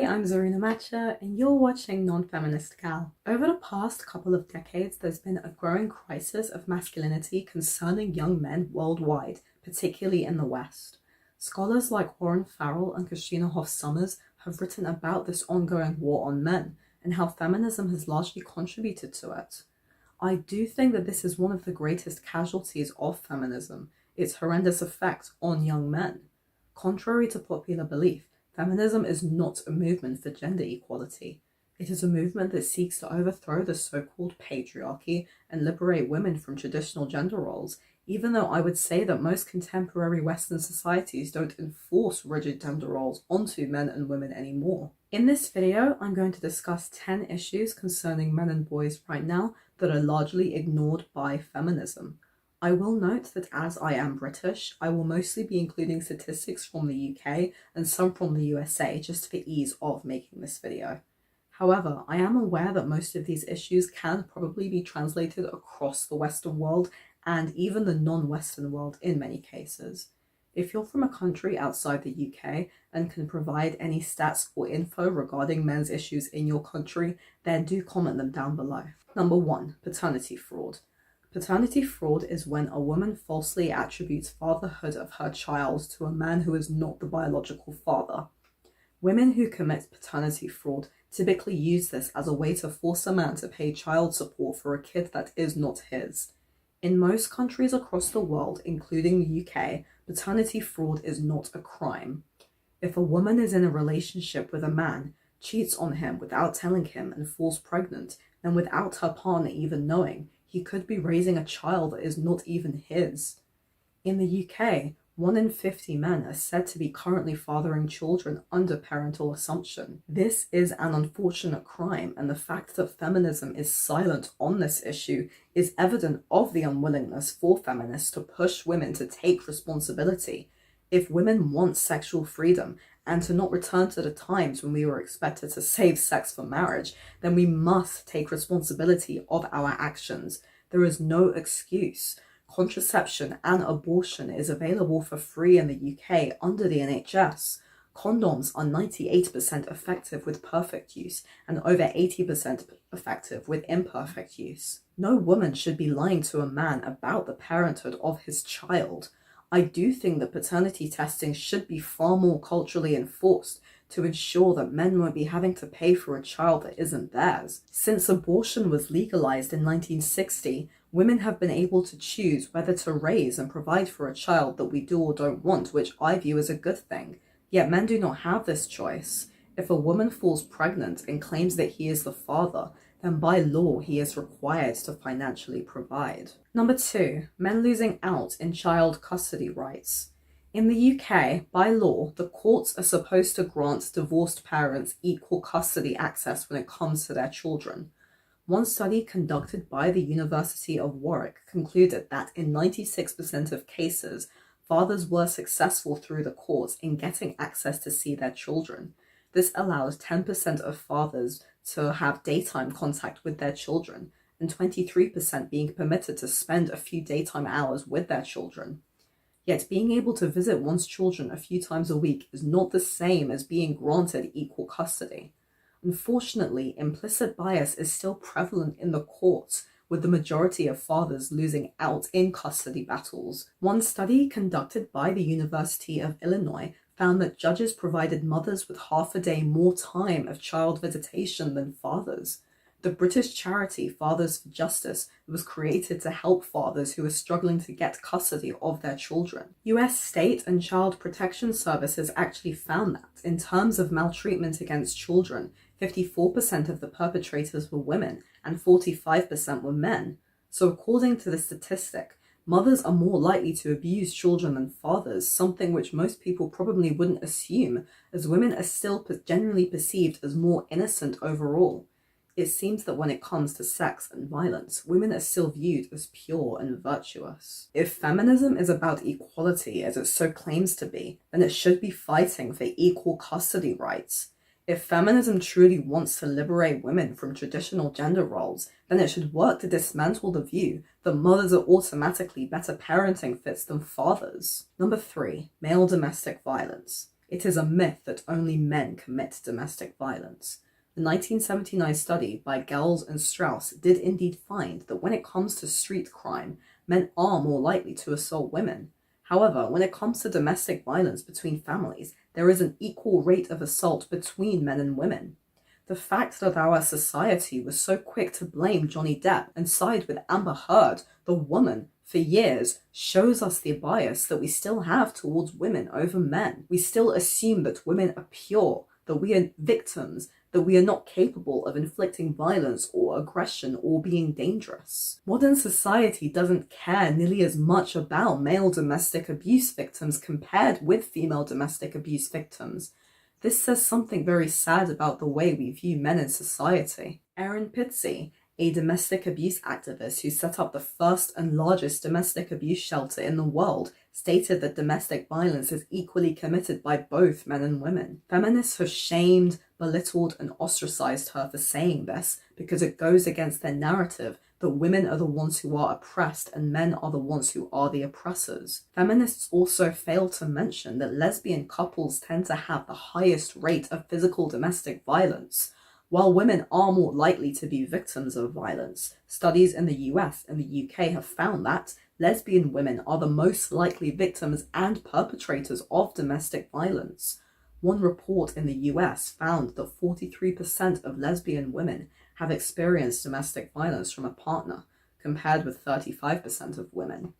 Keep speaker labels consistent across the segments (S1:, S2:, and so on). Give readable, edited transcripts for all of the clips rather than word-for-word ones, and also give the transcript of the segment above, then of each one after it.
S1: Hi, I'm Zarina Matcha, and you're watching Non-Feminist Gal. Over the past couple of decades, there's been a growing crisis of masculinity concerning young men worldwide, particularly in the West. Scholars like Warren Farrell and Christina Hoff Sommers have written about this ongoing war on men and how feminism has largely contributed to it. I do think that this is one of the greatest casualties of feminism, its horrendous effect on young men. Contrary to popular belief, feminism is not a movement for gender equality. It is a movement that seeks to overthrow the so-called patriarchy and liberate women from traditional gender roles, even though I would say that most contemporary Western societies don't enforce rigid gender roles onto men and women anymore. In this video, I'm going to discuss 10 issues concerning men and boys right now that are largely ignored by feminism. I will note that as I am British, I will mostly be including statistics from the UK and some from the USA just for ease of making this video. However, I am aware that most of these issues can probably be translated across the Western world and even the non-Western world in many cases. If you're from a country outside the UK and can provide any stats or info regarding men's issues in your country, then do comment them down below. Number 1, paternity fraud. Paternity fraud is when a woman falsely attributes fatherhood of her child to a man who is not the biological father. Women who commit paternity fraud typically use this as a way to force a man to pay child support for a kid that is not his. In most countries across the world, including the UK, paternity fraud is not a crime. If a woman is in a relationship with a man, cheats on him without telling him and falls pregnant, then without her partner even knowing, he could be raising a child that is not even his. In the UK, 1 in 50 men are said to be currently fathering children under parental assumption. This is an unfortunate crime, and the fact that feminism is silent on this issue is evident of the unwillingness for feminists to push women to take responsibility. If women want sexual freedom and to not return to the times when we were expected to save sex for marriage, then we must take responsibility of our actions. There is no excuse. Contraception and abortion is available for free in the UK under the NHS. Condoms are 98% effective with perfect use and over 80% effective with imperfect use. No woman should be lying to a man about the parenthood of his child. I do think that paternity testing should be far more culturally enforced to ensure that men won't be having to pay for a child that isn't theirs. Since abortion was legalized in 1960, women have been able to choose whether to raise and provide for a child that we do or don't want, which I view as a good thing. Yet men do not have this choice. If a woman falls pregnant and claims that he is the father, then by law he is required to financially provide. Number 2, men losing out in child custody rights. In the UK, by law, the courts are supposed to grant divorced parents equal custody access when it comes to their children. One study conducted by the University of Warwick concluded that in 96% of cases, fathers were successful through the courts in getting access to see their children. This allows 10% of fathers to have daytime contact with their children, and 23% being permitted to spend a few daytime hours with their children. Yet being able to visit one's children a few times a week is not the same as being granted equal custody. Unfortunately, implicit bias is still prevalent in the courts, with the majority of fathers losing out in custody battles. One study conducted by the University of Illinois found that judges provided mothers with half a day more time of child visitation than fathers. The British charity Fathers for Justice was created to help fathers who are struggling to get custody of their children. US state and child protection services actually found that, in terms of maltreatment against children, 54% of the perpetrators were women and 45% were men. So according to the statistic, mothers are more likely to abuse children than fathers, something which most people probably wouldn't assume, as women are still generally perceived as more innocent overall. It seems that when it comes to sex and violence, women are still viewed as pure and virtuous. If feminism is about equality, as it so claims to be, then it should be fighting for equal custody rights. If feminism truly wants to liberate women from traditional gender roles, then it should work to dismantle the view that mothers are automatically better parenting fits than fathers. Number 3, male domestic violence. It is a myth that only men commit domestic violence. The 1979 study by Gels and Strauss did indeed find that when it comes to street crime, men are more likely to assault women. However, when it comes to domestic violence between families, there is an equal rate of assault between men and women. The fact that our society was so quick to blame Johnny Depp and side with Amber Heard, the woman, for years shows us the bias that we still have towards women over men. We still assume that women are pure, that we are victims, that we are not capable of inflicting violence or aggression or being dangerous. Modern society doesn't care nearly as much about male domestic abuse victims compared with female domestic abuse victims. This says something very sad about the way we view men in society. Erin Pitsey, a domestic abuse activist who set up the first and largest domestic abuse shelter in the world, stated that domestic violence is equally committed by both men and women. Feminists have shamed, belittled, and ostracized her for saying this because it goes against their narrative that women are the ones who are oppressed and men are the ones who are the oppressors. Feminists also fail to mention that lesbian couples tend to have the highest rate of physical domestic violence. While women are more likely to be victims of violence, studies in the US and the UK have found that lesbian women are the most likely victims and perpetrators of domestic violence. One report in the US found that 43% of lesbian women have experienced domestic violence from a partner, compared with 35% of women.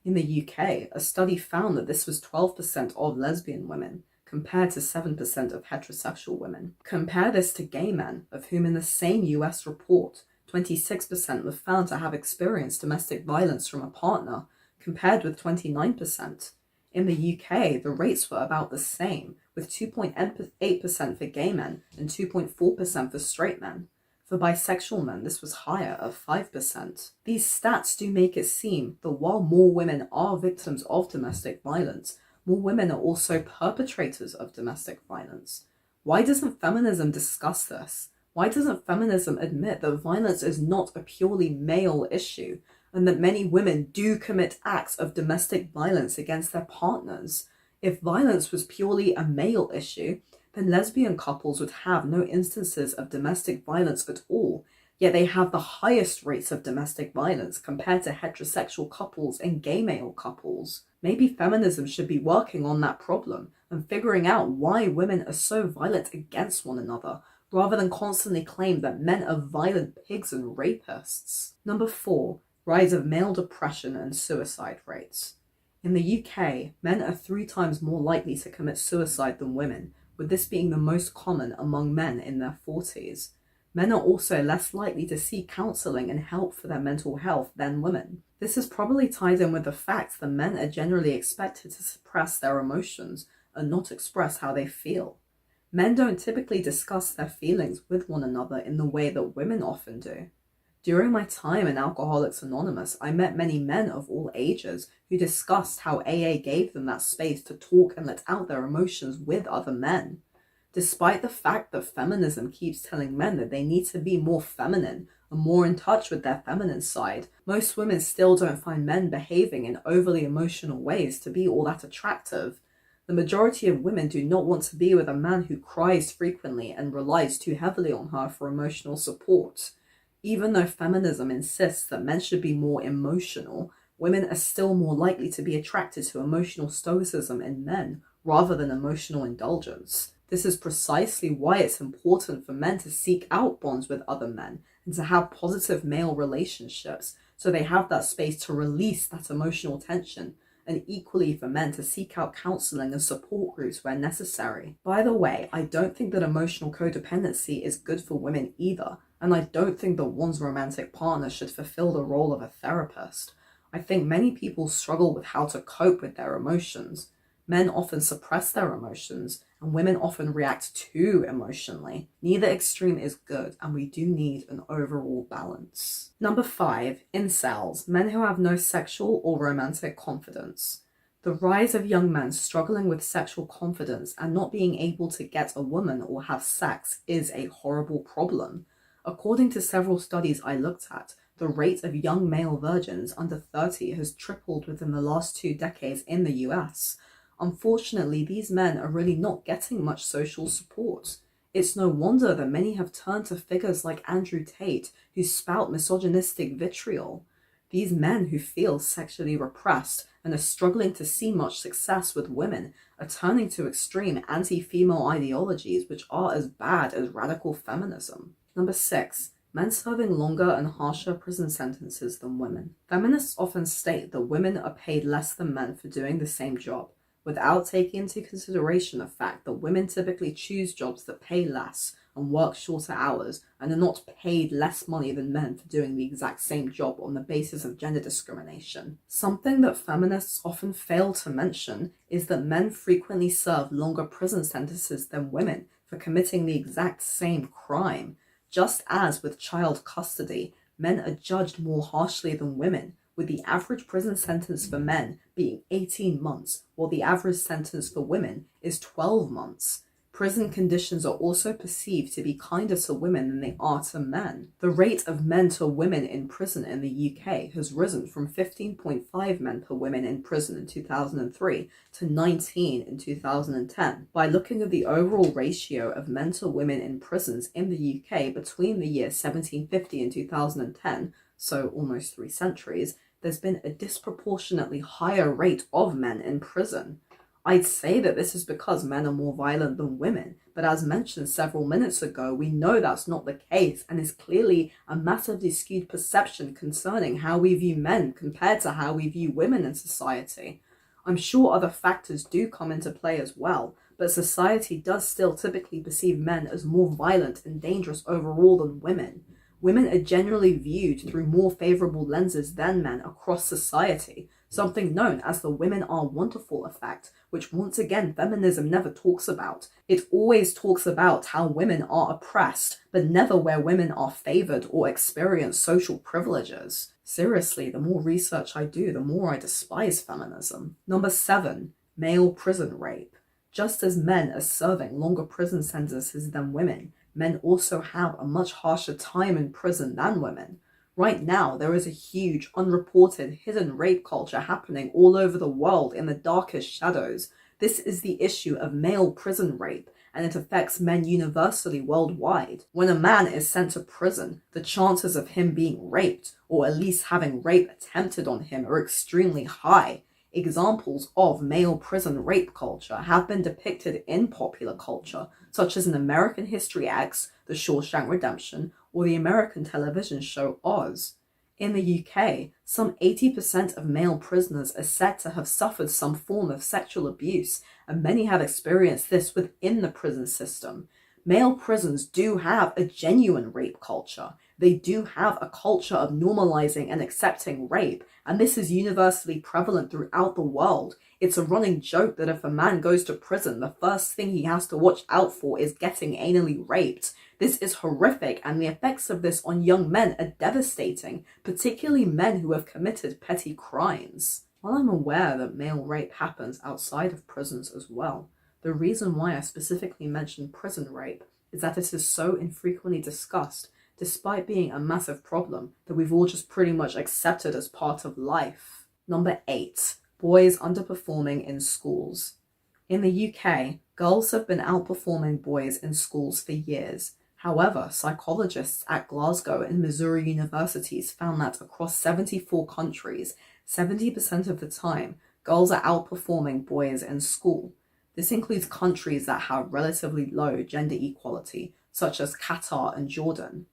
S1: In the UK, a study found that this was 12% of lesbian women, compared to 7% of heterosexual women. Compare this to gay men, of whom in the same US report, 26% were found to have experienced domestic violence from a partner, compared with 29%. In the UK, the rates were about the same, with 2.8% for gay men and 2.4% for straight men. For bisexual men, this was higher at 5%. These stats do make it seem that while more women are victims of domestic violence, more women are also perpetrators of domestic violence. Why doesn't feminism discuss this? Why doesn't feminism admit that violence is not a purely male issue and that many women do commit acts of domestic violence against their partners? If violence was purely a male issue, then lesbian couples would have no instances of domestic violence at all, yet they have the highest rates of domestic violence compared to heterosexual couples and gay male couples. Maybe feminism should be working on that problem and figuring out why women are so violent against one another, rather than constantly claim that men are violent pigs and rapists. Number 4, rise of male depression and suicide rates. In the UK, men are 3 times more likely to commit suicide than women, with this being the most common among men in their 40s. Men are also less likely to seek counselling and help for their mental health than women. This is probably tied in with the fact that men are generally expected to suppress their emotions and not express how they feel. Men don't typically discuss their feelings with one another in the way that women often do. During my time in Alcoholics Anonymous, I met many men of all ages who discussed how AA gave them that space to talk and let out their emotions with other men. Despite the fact that feminism keeps telling men that they need to be more feminine and more in touch with their feminine side, most women still don't find men behaving in overly emotional ways to be all that attractive. The majority of women do not want to be with a man who cries frequently and relies too heavily on her for emotional support. Even though feminism insists that men should be more emotional, women are still more likely to be attracted to emotional stoicism in men rather than emotional indulgence. This is precisely why it's important for men to seek out bonds with other men and to have positive male relationships so they have that space to release that emotional tension, and equally for men to seek out counselling and support groups where necessary. By the way, I don't think that emotional codependency is good for women either, and I don't think that one's romantic partner should fulfill the role of a therapist. I think many people struggle with how to cope with their emotions. Men often suppress their emotions, and women often react too emotionally. Neither extreme is good, and we do need an overall balance. Number 5, incels, men who have no sexual or romantic confidence. The rise of young men struggling with sexual confidence and not being able to get a woman or have sex is a horrible problem. According to several studies I looked at, the rate of young male virgins under 30 has tripled within the last 2 decades in the US. Unfortunately, these men are really not getting much social support. It's no wonder that many have turned to figures like Andrew Tate, who spout misogynistic vitriol. These men who feel sexually repressed and are struggling to see much success with women are turning to extreme anti-female ideologies which are as bad as radical feminism. Number 6. Men serving longer and harsher prison sentences than women. Feminists often state that women are paid less than men for doing the same job, without taking into consideration the fact that women typically choose jobs that pay less and work shorter hours and are not paid less money than men for doing the exact same job on the basis of gender discrimination. Something that feminists often fail to mention is that men frequently serve longer prison sentences than women for committing the exact same crime. Just as with child custody, men are judged more harshly than women, with the average prison sentence for men being 18 months, while the average sentence for women is 12 months. Prison conditions are also perceived to be kinder to women than they are to men. The rate of men to women in prison in the UK has risen from 15.5 men per women in prison in 2003 to 19 in 2010. By looking at the overall ratio of men to women in prisons in the UK between the year 1750 and 2010, so almost 3 centuries, there's been a disproportionately higher rate of men in prison. I'd say that this is because men are more violent than women, but as mentioned several minutes ago, we know that's not the case and is clearly a massively skewed perception concerning how we view men compared to how we view women in society. I'm sure other factors do come into play as well, but society does still typically perceive men as more violent and dangerous overall than women. Women are generally viewed through more favourable lenses than men across society, something known as the women are wonderful effect, which once again feminism never talks about. It always talks about how women are oppressed, but never where women are favoured or experience social privileges. Seriously, the more research I do, the more I despise feminism. Number 7. Male prison rape. Just as men are serving longer prison sentences than women, men also have a much harsher time in prison than women. Right now, there is a huge, unreported, hidden rape culture happening all over the world in the darkest shadows. This is the issue of male prison rape, and it affects men universally worldwide. When a man is sent to prison, the chances of him being raped, or at least having rape attempted on him, are extremely high. Examples of male prison rape culture have been depicted in popular culture, such as in American History X, The Shawshank Redemption, or the American television show Oz. In the UK, some 80% of male prisoners are said to have suffered some form of sexual abuse, and many have experienced this within the prison system. Male prisons do have a genuine rape culture. They do have a culture of normalizing and accepting rape, and this is universally prevalent throughout the world. It's a running joke that if a man goes to prison, the first thing he has to watch out for is getting anally raped. This is horrific, and the effects of this on young men are devastating, particularly men who have committed petty crimes. While I'm aware that male rape happens outside of prisons as well, the reason why I specifically mention prison rape is that it is so infrequently discussed, despite being a massive problem that we've all just pretty much accepted as part of life. Number 8. Boys underperforming in schools. In the UK, girls have been outperforming boys in schools for years. However, psychologists at Glasgow and Missouri universities found that across 74 countries, 70% of the time, girls are outperforming boys in school. This includes countries that have relatively low gender equality, such as Qatar and Jordan.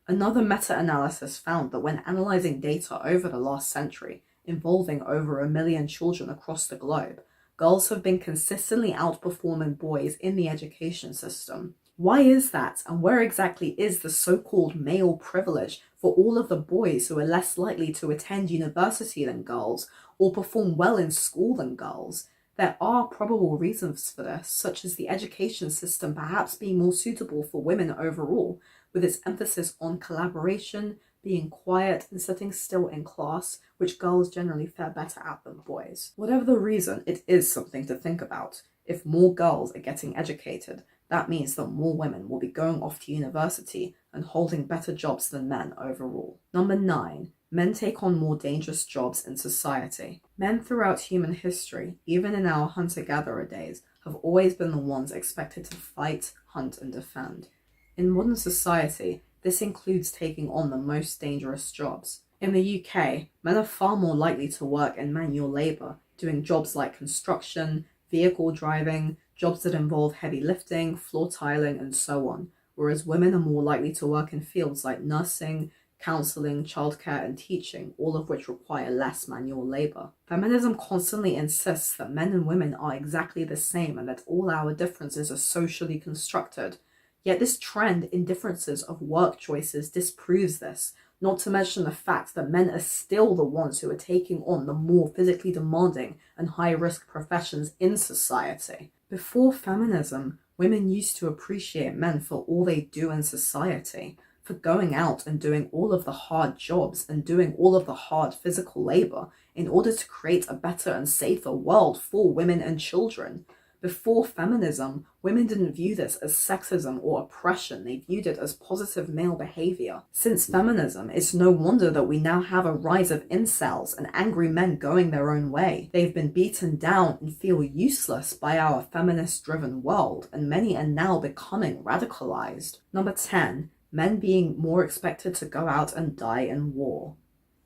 S1: Another meta-analysis found that when analysing data over the last century, involving over 1 million children across the globe, girls have been consistently outperforming boys in the education system. Why is that, and where exactly is the so-called male privilege for all of the boys who are less likely to attend university than girls, or perform well in school than girls? There are probable reasons for this, such as the education system perhaps being more suitable for women overall, with its emphasis on collaboration, being quiet and sitting still in class, which girls generally fare better at than boys. Whatever the reason, it is something to think about. If more girls are getting educated, that means that more women will be going off to university and holding better jobs than men overall. Number 9. Men take on more dangerous jobs in society. Men throughout human history, even in our hunter-gatherer days, have always been the ones expected to fight, hunt, and defend. In modern society, this includes taking on the most dangerous jobs. In the UK, men are far more likely to work in manual labour, doing jobs like construction, vehicle driving, jobs that involve heavy lifting, floor tiling, and so on, whereas women are more likely to work in fields like nursing, counselling, childcare, and teaching, all of which require less manual labour. Feminism constantly insists that men and women are exactly the same and that all our differences are socially constructed. Yet this trend in differences of work choices disproves this, not to mention the fact that men are still the ones who are taking on the more physically demanding and high-risk professions in society. Before feminism, women used to appreciate men for all they do in society, for going out and doing all of the hard jobs and doing all of the hard physical labor in order to create a better and safer world for women and children. Before feminism, women didn't view this as sexism or oppression, they viewed it as positive male behavior. Since feminism, it's no wonder that we now have a rise of incels and angry men going their own way. They've been beaten down and feel useless by our feminist-driven world, and many are now becoming radicalized. Number 10. Men being more expected to go out and die in war.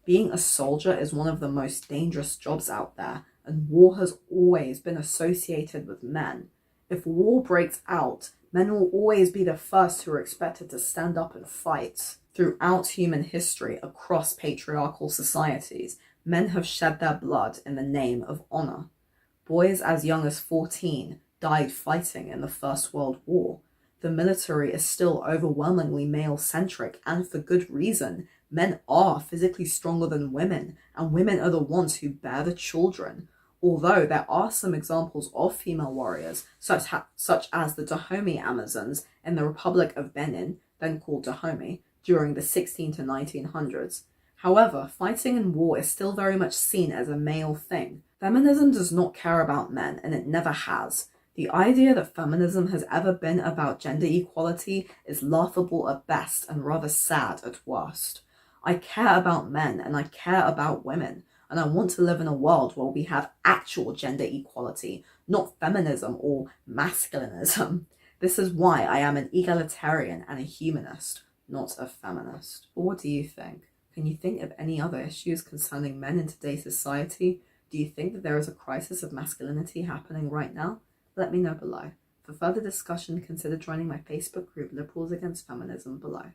S1: Being a soldier is one of the most dangerous jobs out there, and war has always been associated with men. If war breaks out, men will always be the first who are expected to stand up and fight. Throughout human history, across patriarchal societies, men have shed their blood in the name of honor. Boys as young as 14 died fighting in the First World War. The military is still overwhelmingly male-centric, and for good reason. Men are physically stronger than women, and women are the ones who bear the children. Although there are some examples of female warriors, such as the Dahomey Amazons in the Republic of Benin, then called Dahomey, during the 16 to 1900s. However, fighting in war is still very much seen as a male thing. Feminism does not care about men, and it never has. The idea that feminism has ever been about gender equality is laughable at best and rather sad at worst. I care about men and I care about women, and I want to live in a world where we have actual gender equality, not feminism or masculinism. This is why I am an egalitarian and a humanist, not a feminist. But what do you think? Can you think of any other issues concerning men in today's society? Do you think that there is a crisis of masculinity happening right now? Let me know below. For further discussion, consider joining my Facebook group Liberals Against Feminism below.